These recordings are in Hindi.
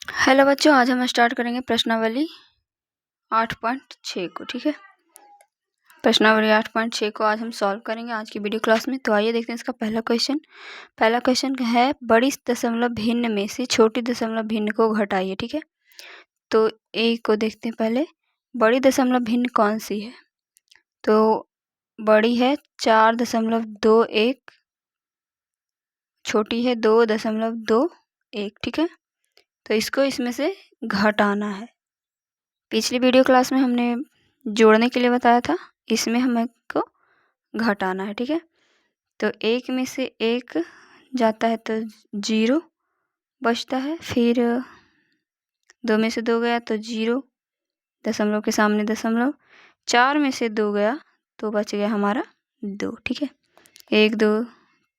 हेलो बच्चों, आज हम स्टार्ट करेंगे प्रश्नावली 8.6 को। ठीक है, प्रश्नावली 8.6 को आज हम सॉल्व करेंगे आज की वीडियो क्लास में। तो आइए देखते हैं इसका पहला क्वेश्चन है, बड़ी दशमलव भिन्न में से छोटी दशमलव भिन्न को घटाइए। ठीक है, तो ए को देखते हैं पहले। बड़ी दशमलव भिन्न कौन सी है? तो बड़ी है 4.21, छोटी है 2.21। ठीक है, तो इसको इसमें से घटाना है। पिछली वीडियो क्लास में हमने जोड़ने के लिए बताया था, इसमें हमें को घटाना है। ठीक है, तो एक में से एक जाता है तो 0 बचता है, फिर 2 में से 2 गया तो 0, दशमलव के सामने दशमलव। 4 में से 2 गया तो बच गया हमारा 2। ठीक है, 1 2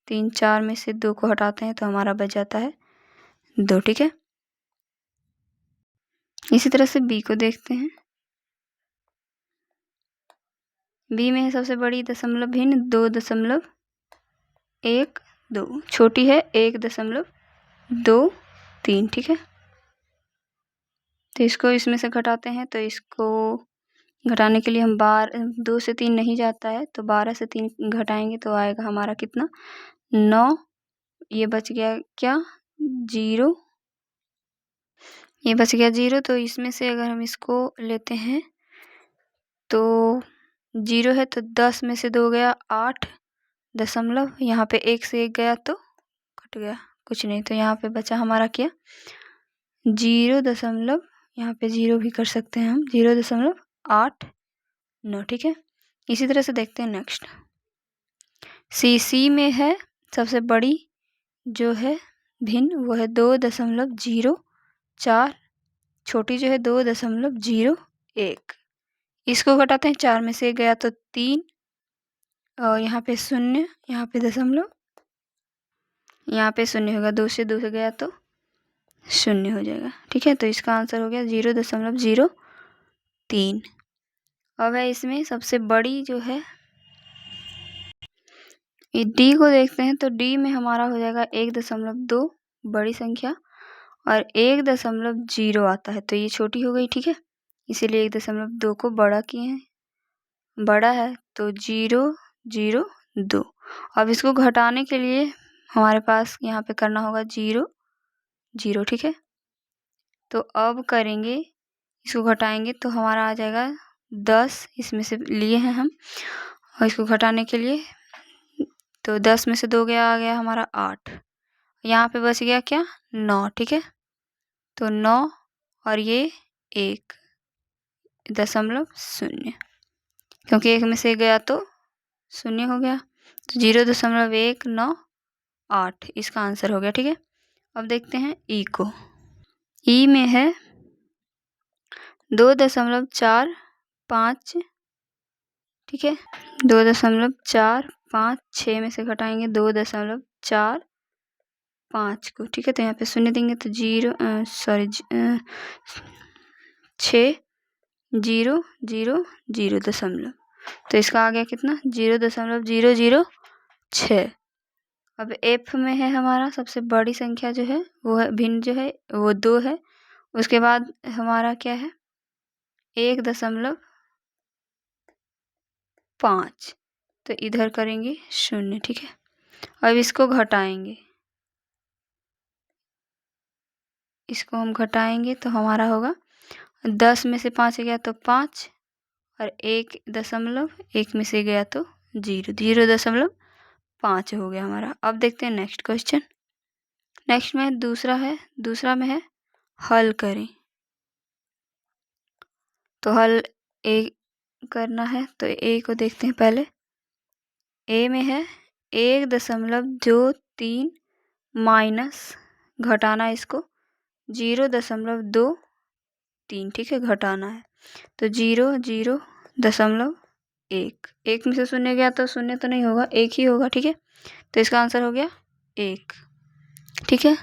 3 4 में से 2 को हटाते हैं तो हमारा बच जाता है 2। ठीक है, इसी तरह से बी को देखते हैं। बी में है सबसे बड़ी दशमलव भिन्न 2.12, छोटी है 1.23। ठीक है, तो इसको इसमें से घटाते हैं, तो इसको घटाने के लिए हम 2 से 3 नहीं जाता है, तो 12 से 3 घटाएंगे तो आएगा हमारा कितना, 9। ये बच गया क्या, 0। ये बच गया 0, तो इसमें से अगर हम इसको लेते हैं तो 0 है तो 10 में से 2 गया 8 दशमलव, यहाँ पे 1 से 1 गया तो कट गया, कुछ नहीं, तो यहाँ पे बचा हमारा क्या, 0. यहाँ पे 0 भी कर सकते हैं हम, 0.89। ठीक है, इसी तरह से देखते हैं नेक्स्ट। सी में है सबसे बड़ी जो है भिन्न, वो है 2.04, छोटी जो है 2.01। इसको घटाते हैं, 4 में से 1 गया तो 3, और यहाँ पे 0, यहाँ पे दशमलव, यहाँ पे 0 होगा, 2 से 2 से गया तो 0 हो जाएगा। ठीक है, तो इसका आंसर हो गया 0.03। अब है इसमें सबसे बड़ी जो है, डी को देखते हैं। तो डी में हमारा हो जाएगा 1.2 बड़ी संख्या, और 1.0 आता है, तो ये छोटी हो गई। ठीक है, इसीलिए 1.2 को बड़ा किए हैं, बड़ा है तो 0.02। अब इसको घटाने के लिए हमारे पास यहाँ पे करना होगा 0.0। ठीक है, तो अब करेंगे, इसको घटाएंगे तो हमारा आ जाएगा 10, इसमें से लिए हैं हम, और इसको घटाने के लिए तो 10 में से 2 गया, आ गया हमारा 8, यहाँ पे बच गया क्या, 9। ठीक है, तो 9 और ये 1.0, क्योंकि 1 में से गया तो 0 हो गया, तो 0.198 इसका आंसर हो गया। ठीक है, अब देखते हैं ई को। ई में है 2.45। ठीक है, 2.45, 6 में से घटाएंगे 2.45 को। ठीक है, तो यहाँ पे 0 देंगे तो 6 0 0 0 तो इसका आ गया कितना, 0.006। अब एफ में है हमारा सबसे बड़ी संख्या जो है, वो है भिन्न जो है वो 2 है, उसके बाद हमारा क्या है 1.5, तो इधर करेंगे 0। ठीक है, अब इसको घटाएंगे, इसको हम घटाएंगे तो हमारा होगा 10 में से 5 गया तो 5, और 1.1 में से गया तो 0.5 हो गया हमारा। अब देखते हैं नेक्स्ट क्वेश्चन। नेक्स्ट में दूसरा में है हल करें। तो हल ए करना है, तो ए को देखते हैं पहले। ए में है 1.3 माइनस, घटाना है इसको 0.23। ठीक है, घटाना है तो 0.01 में से 0 गया तो 0 तो नहीं होगा, 1 ही होगा। ठीक है, तो इसका आंसर हो गया 1। ठीक है,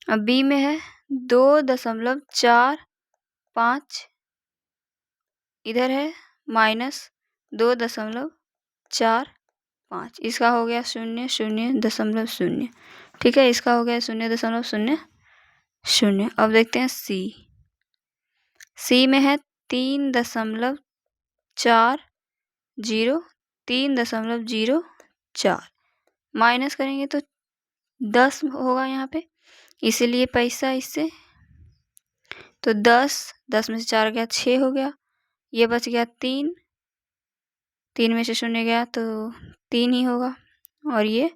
अब बी में है 2.45, इधर है -2.45, इसका हो गया 0.0.0। ठीक है, इसका हो गया 0.000। 0। अब देखते हैं सी में है 3.40, 3.04 माइनस करेंगे तो 10 होगा यहाँ पे, इसीलिए पैसा इससे, तो 10 में से 4 गया 6 हो गया, ये बच गया 3 में से 0 गया तो 3 ही होगा, और ये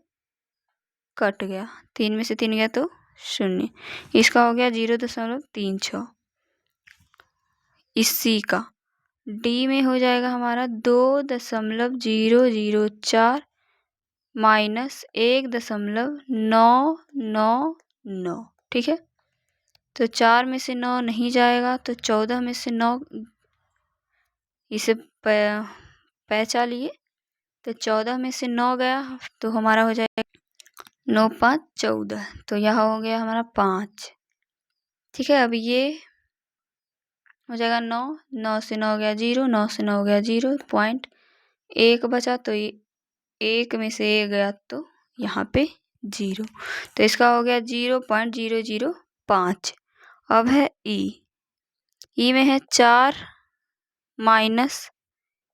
कट गया, 3 में से 3 गया तो 0, इसका हो गया 0.36। इस सी का डी में हो जाएगा हमारा 2.004 माइनस 1.999, ठीक है। तो 4 में से 9 नहीं जाएगा, तो 14 में से 9 इसे पहचान लिए, तो 14 में से 9 गया तो हमारा हो जाएगा 9 5 14, तो यहाँ हो गया हमारा 5, ठीक है। अब ये हो जाएगा 9 से 9 गया 0, 9 से 9 गया 0, 0.1 बचा, तो ये 1 में से 1 गया तो यहाँ पे 0, तो इसका हो गया 0.005। अब है ई में है 4 माइनस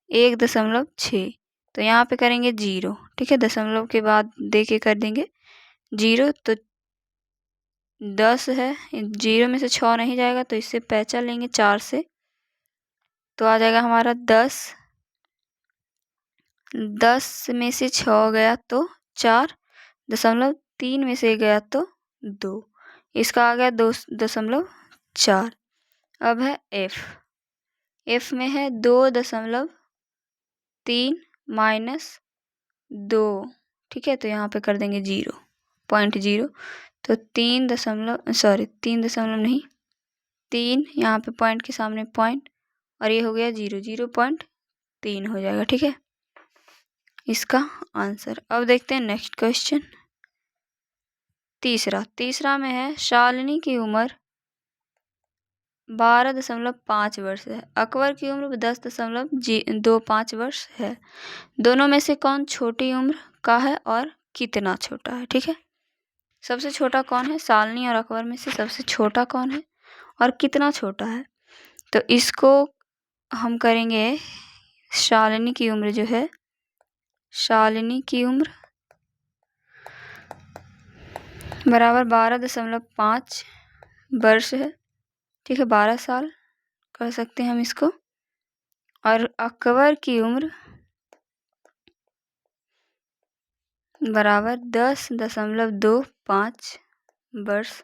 1.6, तो यहाँ पे करेंगे 0, ठीक है, दशमलव के बाद दे के कर देंगे 0, तो 10 है, 0 में से 6 नहीं जाएगा तो इससे पहचान लेंगे 4 से, तो आ जाएगा हमारा 10 में से 6 गया तो 4, 0.3 में से गया तो 2, इसका आ गया 2.4। अब है एफ में है 2.3 माइनस 2, ठीक है, तो यहाँ पे कर देंगे 0.0, तो 3 यहाँ पे पॉइंट के सामने पॉइंट, और ये हो गया 0.3 हो जाएगा, ठीक है, इसका आंसर। अब देखते हैं नेक्स्ट क्वेश्चन, तीसरा में है शालिनी की उम्र 12.5 वर्ष है, अकबर की उम्र 10.25 वर्ष है, दोनों में से कौन छोटी उम्र का है और कितना छोटा है, ठीक है। सबसे छोटा कौन है, शालिनी और अकबर में से सबसे छोटा कौन है और कितना छोटा है, तो इसको हम करेंगे, शालिनी की उम्र जो है, शालिनी की उम्र बराबर 12.5 वर्ष है, ठीक है, 12 साल कह सकते हैं हम इसको, और अकबर की उम्र बराबर 10.25 वर्ष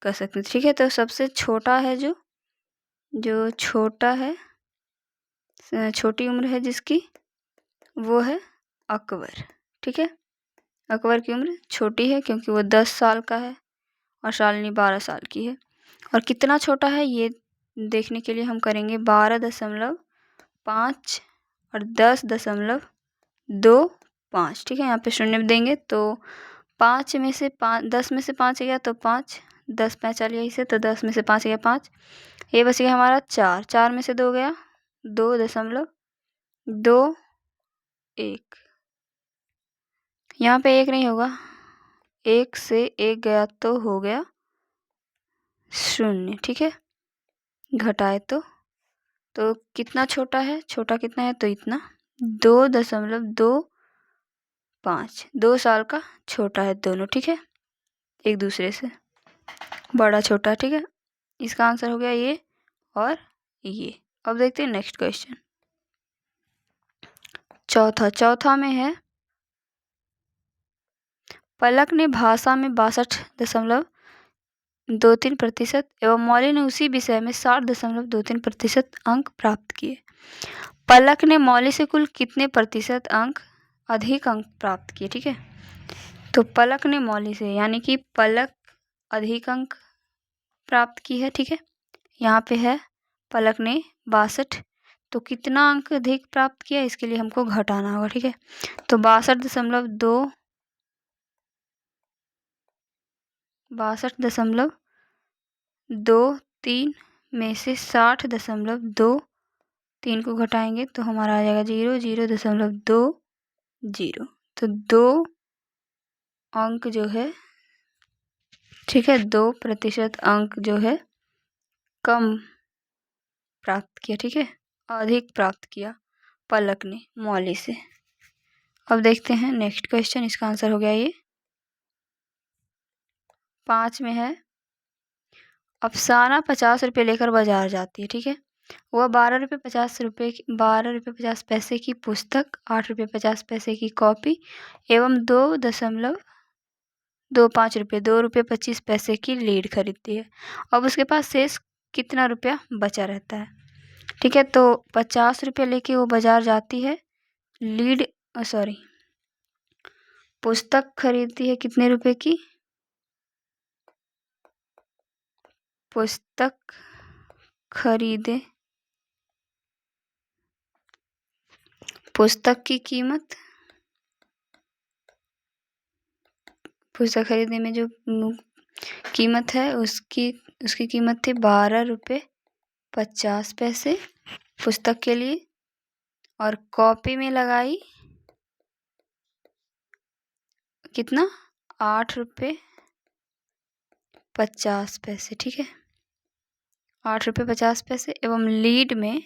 कह सकते हैं, ठीक है। तो सबसे छोटा है जो छोटा है, छोटी उम्र है जिसकी, वो है अकबर, ठीक है, अकबर की उम्र छोटी है क्योंकि वो 10 साल का है और शालिनी 12 साल की है, और कितना छोटा है ये देखने के लिए हम करेंगे 12.5 और 10.25, ठीक है, यहाँ पे 0 देंगे तो 10 में से 5 गया तो 5, 10 पहचान लिया इसे, तो 10 में से 5 गया 5, ये बच गया हमारा 4 में से 2 गया 2.21, यहाँ पे 1 नहीं होगा, 1 से 1 गया तो हो गया 0, ठीक है, घटाए तो कितना छोटा है, छोटा कितना है, तो इतना 2.25, 2 साल का छोटा है दोनों, ठीक है, एक दूसरे से बड़ा छोटा, ठीक है, इसका आंसर हो गया ये और ये। अब देखते हैं नेक्स्ट क्वेश्चन, चौथा में है पलक ने भाषा में 62.23% एवं मौली ने उसी विषय में 60.23% अंक प्राप्त किए। पलक ने मौली से कुल कितने प्रतिशत अधिक अंक प्राप्त किए, ठीक है, तो पलक ने मौली से, यानी कि पलक अधिक अंक प्राप्त की है, ठीक है, यहाँ पे है पलक ने 62, तो कितना अंक अधिक प्राप्त किया इसके लिए हमको घटाना होगा, ठीक है, तो 62.23 में से 60.23 को घटाएंगे तो हमारा आ जाएगा 0.20, तो 2 अंक जो है ठीक है, 2% अंक जो है कम प्राप्त किया, ठीक है, अधिक प्राप्त किया पलक ने मौली से। अब देखते हैं नेक्स्ट क्वेश्चन, इसका आंसर हो गया ये 5 में है। अफसाना 50 रुपये लेकर बाजार जाती है, ठीक है, वह 12 रुपये 50 पैसे की पुस्तक, 8 रुपये 50 पैसे की कॉपी एवं 2.25 रुपये 2 रुपये 25 पैसे की लीड खरीदती है। अब उसके पास शेष कितना रुपया बचा रहता है, ठीक है। तो 50 रुपये लेके वो बाजार जाती है, पुस्तक खरीदती है कितने रुपए की, पुस्तक खरीदे, पुस्तक की कीमत, पुस्तक खरीदने में जो कीमत है उसकी कीमत थी 12 रुपये 50 पैसे पुस्तक के लिए, और कॉपी में लगाई कितना 8 रुपये 50 पैसे, ठीक है, 8 रुपये 50 पैसे, एवं लीड में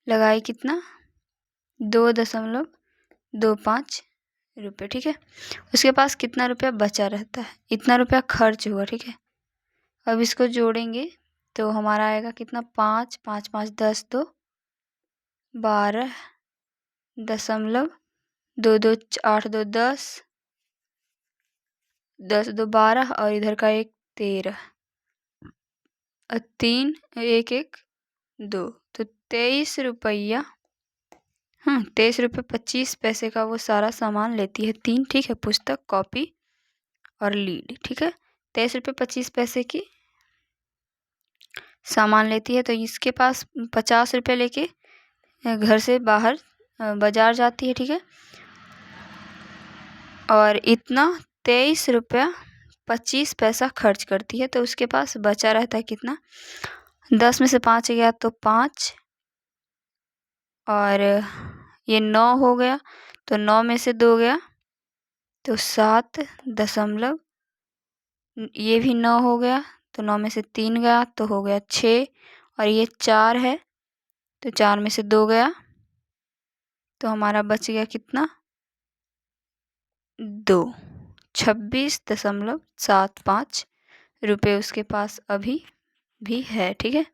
लगाई कितना 2.25 रुपये, ठीक है। उसके पास कितना रुपया बचा रहता है, इतना रुपया खर्च हुआ, ठीक है। अब इसको जोड़ेंगे तो हमारा आएगा कितना 5 5 5 10 2 12.22 8 2 10 10 2 12 और इधर का 1 13 और 3 1 1 2, तो 23 रुपया 23 रुपये 25 पैसे का वो सारा सामान लेती है 3, ठीक है, पुस्तक, कॉपी और लीड, ठीक है, 23 रुपये 25 पैसे की सामान लेती है। तो इसके पास 50 रुपये लेके घर से बाहर बाजार जाती है, ठीक है, और इतना 23 रुपया 25 पैसा खर्च करती है। तो उसके पास बचा रहता है कितना, 10 में से 5 गया तो 5, और ये 9 हो गया, तो 9 में से 2 गया तो 7 दशमलव, ये भी 9 हो गया, तो 9 में से 3 गया तो हो गया 6, और ये 4 है तो 4 में से 2 गया तो हमारा बच गया कितना 2, 26.75 रुपये उसके पास अभी भी है, ठीक है।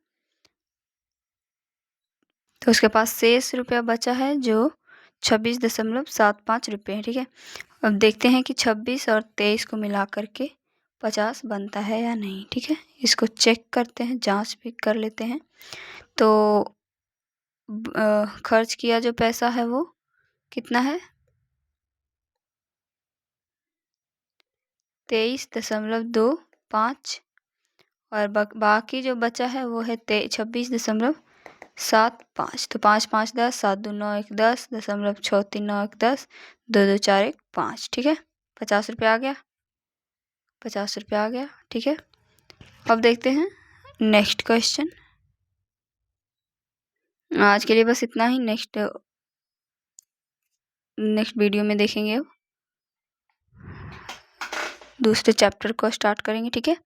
तो उसके पास शेष रुपया बचा है जो 26.75 रुपये है, ठीक है। अब देखते हैं कि 26 और 23 को मिला करके 50 बनता है या नहीं, ठीक है, इसको चेक करते हैं, जांच भी कर लेते हैं। तो खर्च किया जो पैसा है वो कितना है 23.25, और बाकी जो बचा है वो है 26.75। तो 5 5 10 7 2 9 1 10 .63 9 1 10 2 2 4 1 5, ठीक है, 50 रुपये आ गया, 50 रुपये आ गया, ठीक है। अब देखते हैं नेक्स्ट क्वेश्चन। आज के लिए बस इतना ही, नेक्स्ट वीडियो में देखेंगे, दूसरे चैप्टर को स्टार्ट करेंगे, ठीक है।